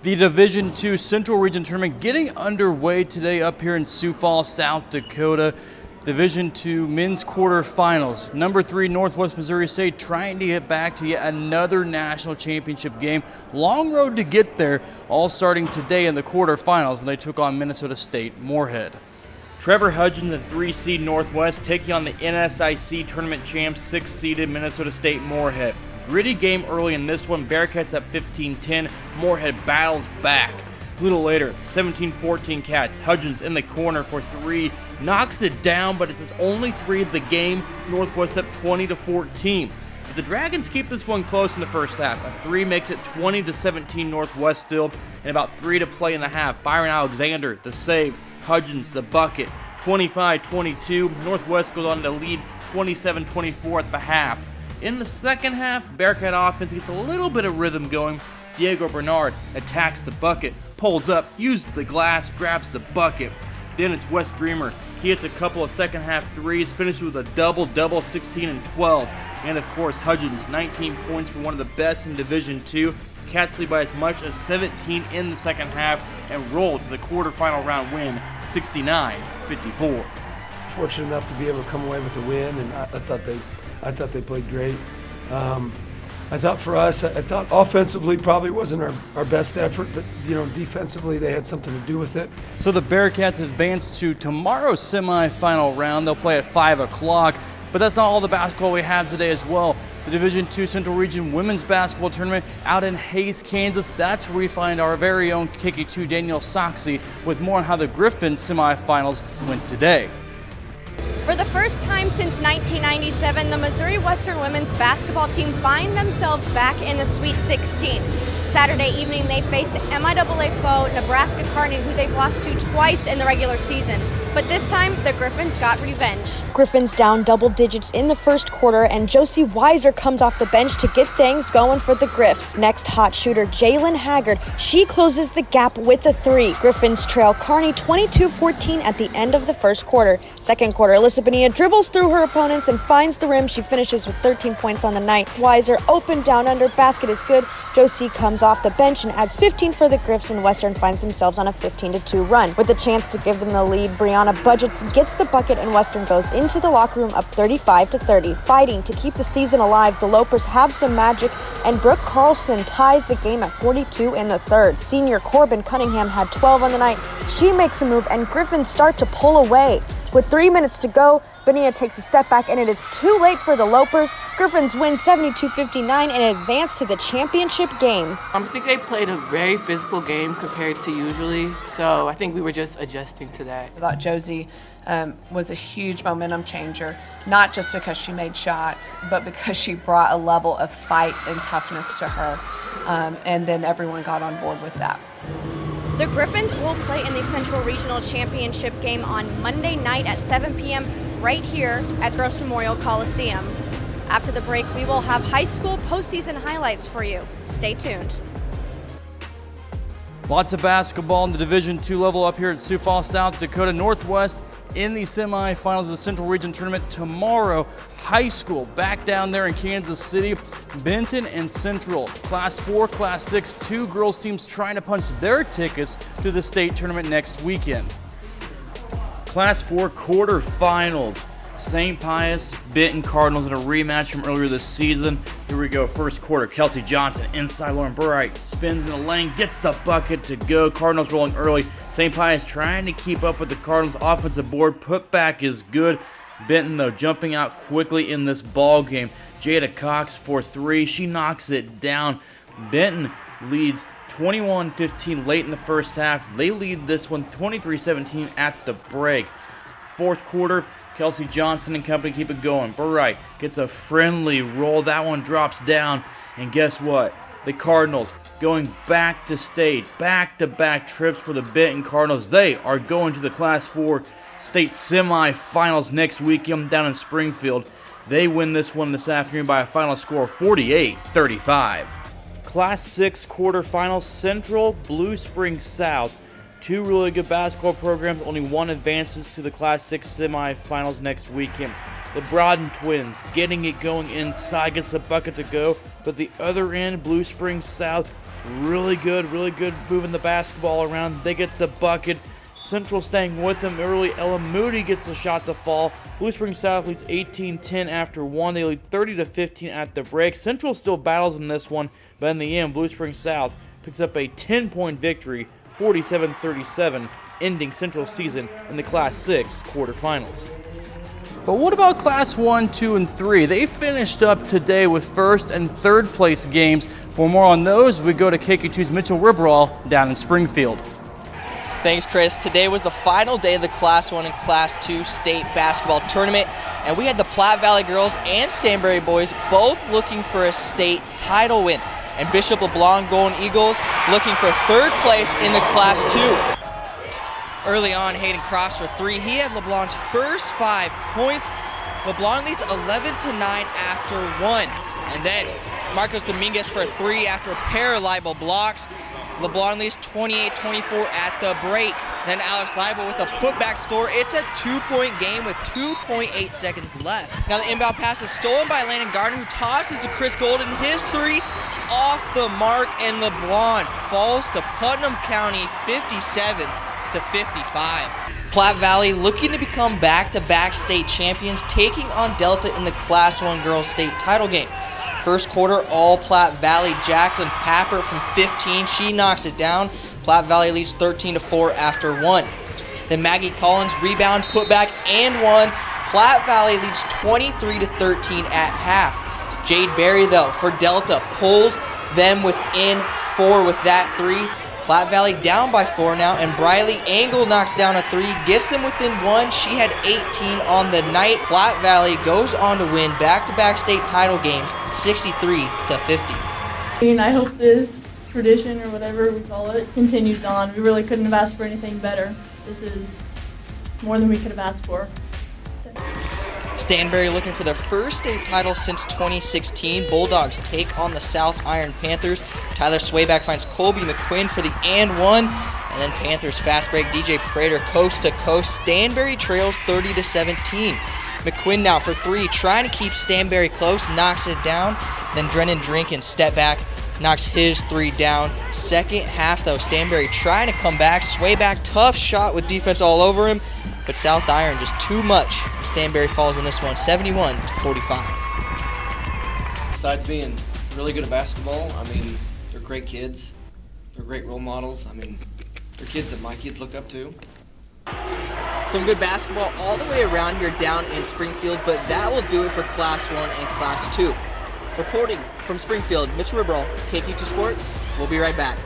The Division II Central Region Tournament getting underway today up here in Sioux Falls, South Dakota. Division II men's quarterfinals. Number 3 Northwest Missouri State trying to get back to yet another national championship game. Long road to get there, all starting today in the quarterfinals when they took on Minnesota State Moorhead. Trevor Hudgens, the 3-seed Northwest, taking on the NSIC tournament champs, 6-seeded Minnesota State Moorhead. Gritty game early in this one. Bearcats up 15-10. Moorhead battles back. A little later, 17-14 Cats. Hudgens in the corner for 3. Knocks it down, but it's his only 3 of the game. Northwest up 20-14. But the Dragons keep this one close in the first half. A 3 makes it 20-17 Northwest still, and about 3 to play in the half. Byron Alexander, the save. Hudgens, the bucket. 25-22. Northwest goes on to lead 27-24 at the half. In the second half, Bearcat offense gets a little bit of rhythm going. Diego Bernard attacks the bucket, pulls up, uses the glass, grabs the bucket. Then it's Wes Dreamer. He hits a couple of second half threes, finishes with a double-double, 16 and 12. And of course, Hudgens, 19 points for one of the best in Division II. Cats lead by as much as 17 in the second half and roll to the quarterfinal round win, 69-54. Fortunate enough to be able to come away with a win, and I thought they played great. I thought for us, I thought offensively probably wasn't our best effort, but defensively they had something to do with it. So the Bearcats advance to tomorrow's semifinal round. They'll play at 5 o'clock, but that's not all the basketball we have today as well. The Division II Central Region Women's Basketball Tournament out in Hays, Kansas. That's where we find our very own KK2 Danielle Sachse with more on how the Griffons semifinals went today. For the first time since 1997, the Missouri Western women's basketball team find themselves back in the Sweet 16. Saturday evening, they faced MIAA foe Nebraska Kearney, who they've lost to twice in the regular season. But this time, the Griffons got revenge. Griffons down double digits in the first quarter, and Josie Weiser comes off the bench to get things going for the Griffs. Next hot shooter, Jalen Haggard. She closes the gap with a 3. Griffons trail Kearney 22-14 at the end of the first quarter. Second quarter, Alyssa Bonilla dribbles through her opponents and finds the rim. She finishes with 13 points on the night. Weiser open down under, basket is good. Josie comes off the bench and adds 15 for the Griffs, and Western finds themselves on a 15-2 run. With a chance to give them the lead, Brianna Budgets gets the bucket, and Western goes into the locker room up 35-30. Fighting to keep the season alive, the Lopers have some magic, and Brooke Carlson ties the game at 42 in the third. Senior Corbin Cunningham had 12 on the night. She makes a move, and Griffins start to pull away. With 3 minutes to go, Bonilla takes a step back, and it is too late for the Lopers. Griffins win 72-59 and advance to the championship game. I think they played a very physical game compared to usually, so I think we were just adjusting to that. I thought Josie was a huge momentum changer, not just because she made shots, but because she brought a level of fight and toughness to her, and then everyone got on board with that. The Griffons will play in the Central Regional Championship game on Monday night at 7 p.m. right here at Gross Memorial Coliseum. After the break, we will have high school postseason highlights for you. Stay tuned. Lots of basketball in the Division II level up here at Sioux Falls, South Dakota. Northwest in the semifinals of the Central Region Tournament tomorrow. High school back down there in Kansas City. Benton and Central, Class 4, Class 6, 2 girls teams trying to punch their tickets to the state tournament next weekend. Class 4 quarterfinals. St. Pius, Benton Cardinals in a rematch from earlier this season. Here we go, first quarter. Kelsey Johnson inside Lauren Burright, spins in the lane, gets the bucket to go. Cardinals rolling early. St. Pius trying to keep up with the Cardinals' offensive board. Putback is good. Benton, though, jumping out quickly in this ball game. Jada Cox for 3. She knocks it down. Benton leads 21-15 late in the first half. They lead this one 23-17 at the break. Fourth quarter, Kelsey Johnson and company keep it going. Burright gets a friendly roll. That one drops down. And guess what? The Cardinals going back to state. Back-to-back trips for the Benton Cardinals. They are going to the Class 4 state semifinals next weekend down in Springfield. They win this one this afternoon by a final score of 48-35. Class 6 quarterfinals, Central, Blue Springs South. 2 really good basketball programs. Only one advances to the Class 6 semifinals next weekend. The Broaden twins getting it going inside, gets the bucket to go. But the other end, Blue Springs South, really good moving the basketball around. They get the bucket. Central staying with them early. Ella Moody gets the shot to fall. Blue Springs South leads 18-10 after 1. They lead 30-15 at the break. Central still battles in this one, but in the end, Blue Springs South picks up a 10-point victory, 47-37, ending Central's season in the Class 6 quarterfinals. But what about Class 1, 2, and 3? They finished up today with first and third place games. For more on those, we go to KQ2's Mitchell Riberal down in Springfield. Thanks, Chris. Today was the final day of the Class 1 and Class 2 state basketball tournament, and we had the Platte Valley girls and Stanberry boys both looking for a state title win. And Bishop LeBlond Golden Eagles looking for third place in the Class 2. Early on, Hayden Cross for three. He had LeBlond's first 5 points. LeBlond leads 11-9 after 1. And then Marcos Dominguez for a 3 after a pair of Leibel blocks. LeBlond leads 28-24 at the break. Then Alex Leibel with a putback score. It's a 2-point game with 2.8 seconds left. Now the inbound pass is stolen by Landon Gardner, who tosses to Chris Golden. His 3 off the mark, and LeBlond falls to Putnam County 57-55. Platte Valley looking to become back-to-back state champions, taking on Delta in the Class 1 girls state title game. First quarter, all Platte Valley. Jacqueline Papper from 15, she knocks it down. Platte Valley leads 13-4 after 1. Then Maggie Collins rebound, putback, and 1. Platte Valley leads 23-13 at half. Jade Berry, though, for Delta, pulls them within 4 with that 3. Platte Valley down by 4 now, and Briley Angle knocks down a 3, gets them within 1. She had 18 on the night. Platte Valley goes on to win back-to-back state title games, 63-50. I hope this tradition, or whatever we call it, continues on. We really couldn't have asked for anything better. This is more than we could have asked for. Stanberry looking for their first state title since 2016. Bulldogs take on the South Iron Panthers. Tyler Swayback finds Colby McQuinn for the and 1. And then Panthers fast break. DJ Prater coast to coast. Stanberry trails 30-17. McQuinn now for 3, trying to keep Stanberry close, knocks it down. Then Drennan Drinkin step back, knocks his 3 down. Second half though, Stanberry trying to come back. Swayback, tough shot with defense all over him. But South Iron just too much. Stanberry falls in this one, 71-45. Besides being really good at basketball, I mean, they're great kids. They're great role models. I mean, they're kids that my kids look up to. Some good basketball all the way around here down in Springfield, but that will do it for Class 1 and Class 2. Reporting from Springfield, Mitchell Riberal, KQ2 Sports. We'll be right back.